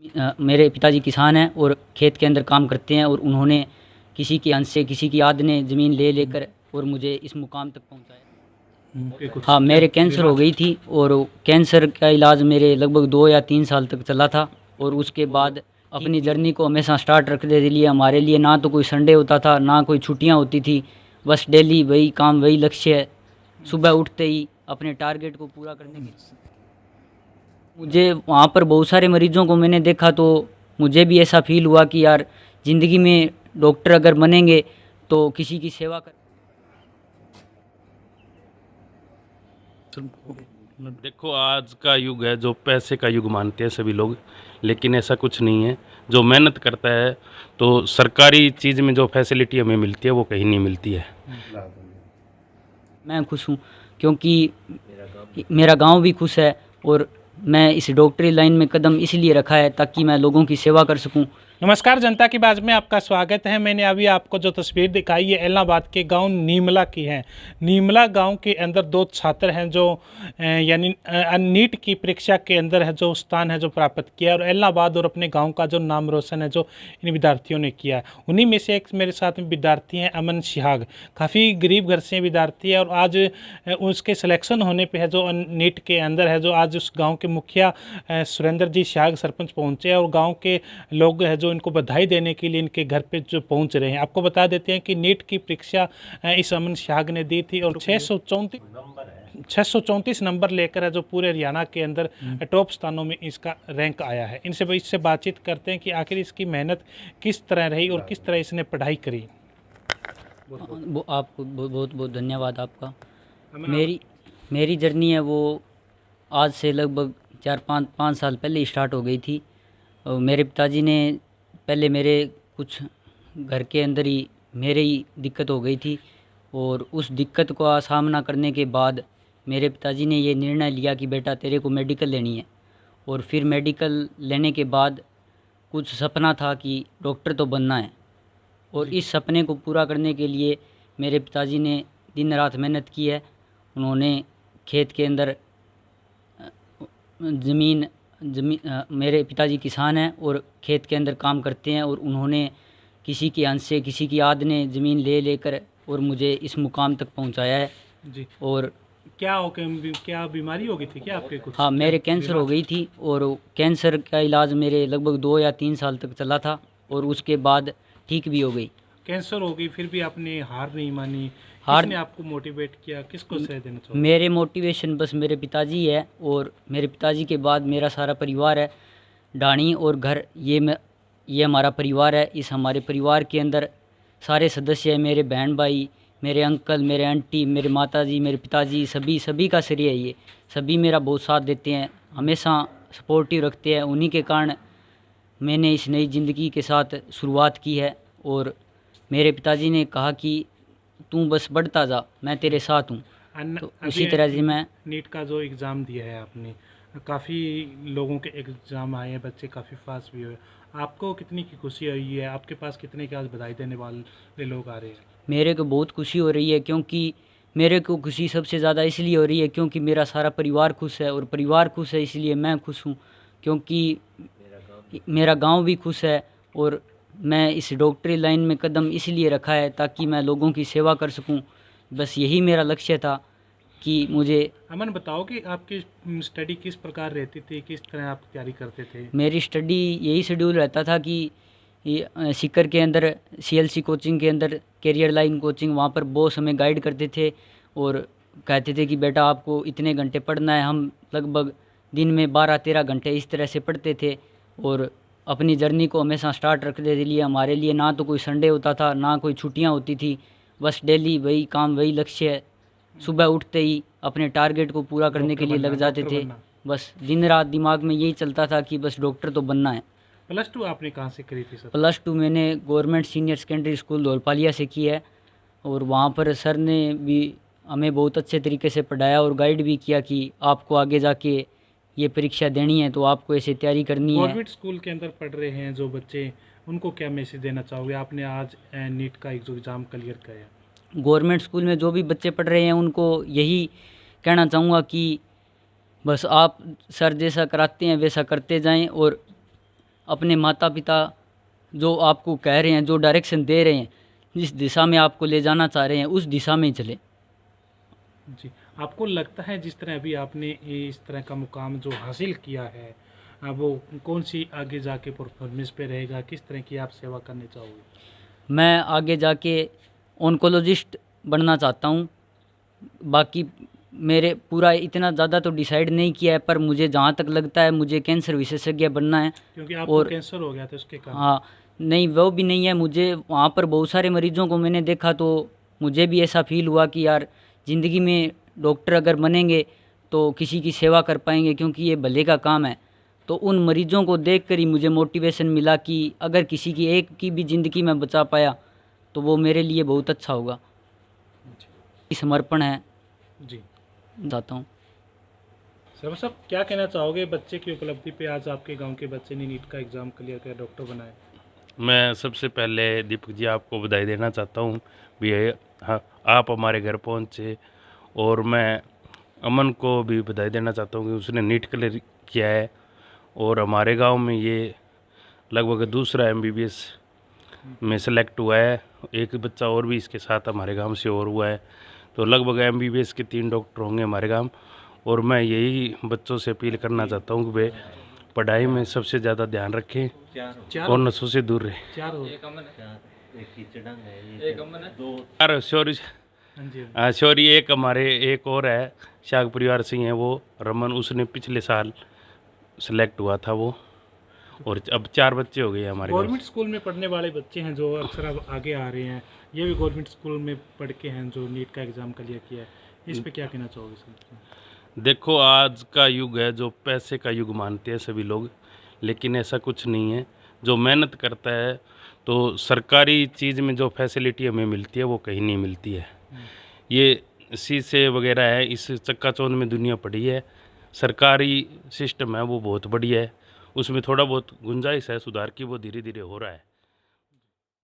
मेरे पिताजी किसान हैं और खेत के अंदर काम करते हैं और उन्होंने किसी के अंश से किसी की याद ने ज़मीन ले लेकर और मुझे इस मुकाम तक पहुंचाया। कि कुछ हाँ, मेरे कैंसर हो गई थी और कैंसर का इलाज मेरे लगभग 2 या 3 साल तक चला था और उसके बाद अपनी जर्नी को हमेशा स्टार्ट रखने के लिए हमारे लिए ना तो कोई संडे होता था ना कोई छुट्टियां होती थी। बस डेली वही काम वही लक्ष्य है। सुबह उठते ही अपने टारगेट को पूरा करने के मुझे वहाँ पर बहुत सारे मरीजों को मैंने देखा तो मुझे भी ऐसा फील हुआ कि यार ज़िंदगी में डॉक्टर अगर बनेंगे तो किसी की सेवा कर। देखो, आज का युग है जो पैसे का युग मानते हैं सभी लोग, लेकिन ऐसा कुछ नहीं है। जो मेहनत करता है तो सरकारी चीज़ में जो फैसिलिटी हमें मिलती है वो कहीं नहीं मिलती है। मैं खुश हूँ क्योंकि मेरा गांव भी खुश है और मैं इस डॉक्टरी लाइन में कदम इसलिए रखा है ताकि मैं लोगों की सेवा कर सकूं। नमस्कार, जनता की बात में आपका स्वागत है। मैंने अभी आपको जो तस्वीर दिखाई है इलाहाबाद के गांव नीमला की है। नीमला गांव के अंदर दो छात्र हैं जो यानी नीट की परीक्षा के अंदर है जो स्थान है जो प्राप्त किया और इलाहाबाद और अपने गांव का जो नाम रोशन है जो इन विद्यार्थियों ने किया है। उन्हीं में से एक मेरे साथ में विद्यार्थी हैं अमन सिहाग। काफ़ी गरीब घर से विद्यार्थी है और आज उसके सिलेक्शन होने पर है जो नीट के अंदर है जो आज उस गाँव के मुखिया सुरेंद्र जी सिहाग सरपंच पहुँचे और गाँव के लोग है जो इनको बधाई देने के लिए इनके घर पे जो पहुंच रहे हैं। आपको बता देते हैं कि नीट की परीक्षा इस अमन सिहाग ने दी थी और 634 नंबर लेकर है जो पूरे हरियाणा के अंदर टॉप स्थानों में इसका रैंक आया है। इससे बातचीत करते हैं कि आखिर इसकी मेहनत किस तरह रही और किस तरह इसने पढ़ाई करी। वो आपको बहुत बहुत धन्यवाद आपका। मेरी जर्नी है वो आज से लगभग 4-5 साल पहले स्टार्ट हो गई थी। मेरे पिताजी ने पहले मेरे कुछ घर के अंदर ही मेरे ही दिक्कत हो गई थी और उस दिक्कत का सामना करने के बाद मेरे पिताजी ने ये निर्णय लिया कि बेटा तेरे को मेडिकल लेनी है। और फिर मेडिकल लेने के बाद कुछ सपना था कि डॉक्टर तो बनना है और इस सपने को पूरा करने के लिए मेरे पिताजी ने दिन रात मेहनत की है। उन्होंने खेत के अंदर ज़मीन मेरे पिताजी किसान हैं और खेत के अंदर काम करते हैं और उन्होंने किसी के अंश से किसी की याद ने ज़मीन ले लेकर और मुझे इस मुकाम तक पहुंचाया है जी। और क्या बीमारी हो गई थी क्या आपके कुछ? हाँ, मेरे कैंसर हो गई थी और कैंसर का इलाज मेरे लगभग 2 या 3 साल तक चला था और उसके बाद ठीक भी हो गई। कैंसर हो गई फिर भी आपने हार नहीं मानी। किसने आपको मोटिवेट किया, किसको श्रेय देना चाहोगे? मेरे मोटिवेशन बस मेरे पिताजी है और मेरे पिताजी के बाद मेरा सारा परिवार है। डाणी और घर ये हमारा परिवार है। इस हमारे परिवार के अंदर सारे सदस्य हैं, मेरे बहन भाई, मेरे अंकल, मेरे आंटी, मेरे माताजी, मेरे पिताजी, सभी का श्रेय है ये। सभी मेरा बहुत साथ देते हैं, हमेशा सपोर्टिव रखते हैं। उन्हीं के कारण मैंने इस नई ज़िंदगी के साथ शुरुआत की है और मेरे पिताजी ने कहा कि तू बस बढ़ता जा, मैं तेरे साथ हूँ। तो इसी तरह से मैं नीट का जो एग्ज़ाम दिया है आपने, काफ़ी लोगों के एग्ज़ाम आए हैं, बच्चे काफ़ी पास भी हुए। आपको कितनी की खुशी हुई है? आपके पास कितने के आज बधाई देने वाले लोग आ रहे हैं? मेरे को बहुत खुशी हो रही है क्योंकि मेरे को खुशी सबसे ज़्यादा इसलिए हो रही है क्योंकि मेरा सारा परिवार खुश है और परिवार खुश है इसलिए मैं खुश हूँ क्योंकि मेरा गांव भी खुश है और मैं इस डॉक्टरी लाइन में कदम इसलिए रखा है ताकि मैं लोगों की सेवा कर सकूं। बस यही मेरा लक्ष्य था कि मुझे। अमन, बताओ कि आपकी स्टडी किस प्रकार रहती थी, किस तरह आप तैयारी करते थे? मेरी स्टडी यही शेड्यूल रहता था कि सीकर के अंदर सीएलसी कोचिंग के अंदर कैरियर लाइन कोचिंग, वहाँ पर बॉस हमें गाइड करते थे और कहते थे कि बेटा आपको इतने घंटे पढ़ना है। हम लगभग दिन में 12-13 घंटे इस तरह से पढ़ते थे और अपनी जर्नी को हमेशा स्टार्ट रखने के लिए हमारे लिए ना तो कोई संडे होता था ना कोई छुट्टियां होती थी। बस डेली वही काम वही लक्ष्य है। सुबह उठते ही अपने टारगेट को पूरा करने के लिए लग जाते थे। बस दिन रात दिमाग में यही चलता था कि बस डॉक्टर तो बनना है। +2 आपने कहाँ से करी थी सर? +2 मैंने government senior secondary school Dhaulpaliya से की है और वहाँ पर सर ने भी हमें बहुत अच्छे तरीके से पढ़ाया और गाइड भी किया कि आपको आगे जाके ये परीक्षा देनी है तो आपको ऐसे तैयारी करनी है। गवर्नमेंट स्कूल के अंदर पढ़ रहे हैं जो बच्चे, उनको क्या मैसेज देना चाहोगे? आपने आज नीट का एक जो एग्ज़ाम क्लियर किया। गवर्नमेंट स्कूल में जो भी बच्चे पढ़ रहे हैं उनको यही कहना चाहूँगा कि बस आप सर जैसा कराते हैं वैसा करते जाएं और अपने माता पिता जो आपको कह रहे हैं, जो डायरेक्शन दे रहे हैं, जिस दिशा में आपको ले जाना चाह रहे हैं, उस दिशा में ही चले। जी, आपको लगता है जिस तरह अभी आपने इस तरह का मुकाम जो हासिल किया है, वो कौन सी आगे जाके परफॉर्मेंस पे रहेगा, किस तरह की आप सेवा करनी चाहोगे? मैं आगे जाके ऑन्कोलॉजिस्ट बनना चाहता हूँ। बाकी मेरे पूरा इतना ज़्यादा तो डिसाइड नहीं किया है, पर मुझे जहाँ तक लगता है मुझे कैंसर विशेषज्ञ बनना है। क्योंकि आपको और कैंसर हो गया था उसके कारण। हाँ, नहीं वो भी नहीं है, मुझे वहाँ पर बहुत सारे मरीजों को मैंने देखा तो मुझे भी ऐसा फील हुआ कि यार ज़िंदगी में डॉक्टर अगर बनेंगे तो किसी की सेवा कर पाएंगे, क्योंकि ये भले का काम है। तो उन मरीजों को देखकर ही मुझे मोटिवेशन मिला कि अगर किसी की एक की भी ज़िंदगी में बचा पाया तो वो मेरे लिए बहुत अच्छा होगा। समर्पण है जी जाता हूँ। सर साहब, क्या कहना चाहोगे बच्चे की उपलब्धि पे? आज आपके गांव के बच्चे ने नीट का एग्ज़ाम क्लियर कर डॉक्टर बनाए। मैं सबसे पहले दीपक जी आपको बधाई देना चाहता हूँ भी। हाँ, आप हमारे घर पहुँचे, और मैं अमन को भी बधाई देना चाहता हूँ कि उसने नीट क्लियर किया है, और हमारे गांव में ये लगभग दूसरा MBBS में सेलेक्ट हुआ है। एक बच्चा और भी इसके साथ हमारे गांव से और हुआ है, तो लगभग MBBS के 3 डॉक्टर होंगे हमारे गांव। और मैं यही बच्चों से अपील करना चाहता हूँ कि वे पढ़ाई में सबसे ज़्यादा ध्यान रखें और नशों से दूर रहें। सॉरी, एक हमारे एक और है, शाग परिवार सिंह है, वो रमन, उसने पिछले साल सेलेक्ट हुआ था वो। और अब 4 बच्चे हो गए हमारे। गवर्नमेंट स्कूल में पढ़ने वाले बच्चे हैं जो अक्सर अब आगे आ रहे हैं, ये भी गवर्नमेंट स्कूल में पढ़ के हैं जो नीट का एग्ज़ाम क्लियर किया है, इस पे क्या कहना चाहोगे सर? देखो, आज का युग है जो पैसे का युग मानते हैं सभी लोग, लेकिन ऐसा कुछ नहीं है। जो मेहनत करता है, तो सरकारी चीज़ में जो फैसिलिटी हमें मिलती है वो कहीं नहीं मिलती है। ये शीशे वगैरह है, इस चक्काचौंध में दुनिया पड़ी है। सरकारी सिस्टम है वो बहुत बढ़िया है, उसमें थोड़ा बहुत गुंजाइश है सुधार की, वो धीरे धीरे हो रहा है।